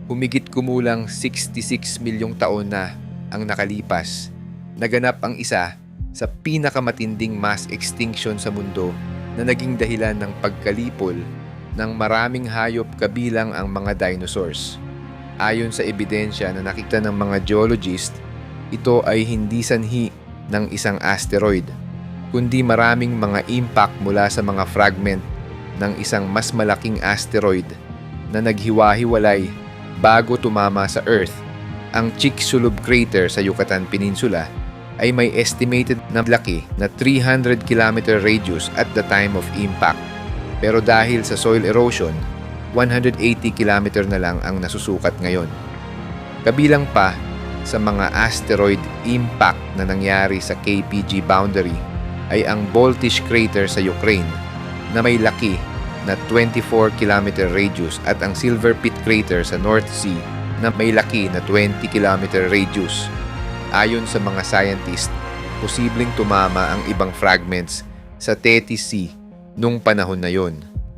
Humigit kumulang 66 milyong taon na ang nakalipas, naganap ang isa sa pinakamatinding mass extinction sa mundo na naging dahilan ng pagkalipol ng maraming hayop kabilang ang mga dinosaurs. Ayon sa ebidensya na nakita ng mga geologist, ito ay hindi sanhi ng isang asteroid, kundi maraming mga impact mula sa mga fragment ng isang mas malaking asteroid na naghiwa-hiwalay bago tumama sa Earth. Ang Chicxulub crater sa Yucatan Peninsula ay may estimated na laki na 300 km radius at the time of impact. Pero dahil sa soil erosion, 180 km na lang ang nasusukat ngayon. Kabilang pa sa mga asteroid impact na nangyari sa KPG boundary ay ang Boltish crater sa Ukraine na may laki na 24 km radius at ang Silver Pit crater sa North Sea na may laki na 20 km radius. Ayon sa mga scientist, posibleng tumama ang ibang fragments sa Tethys Sea nung panahon na yon.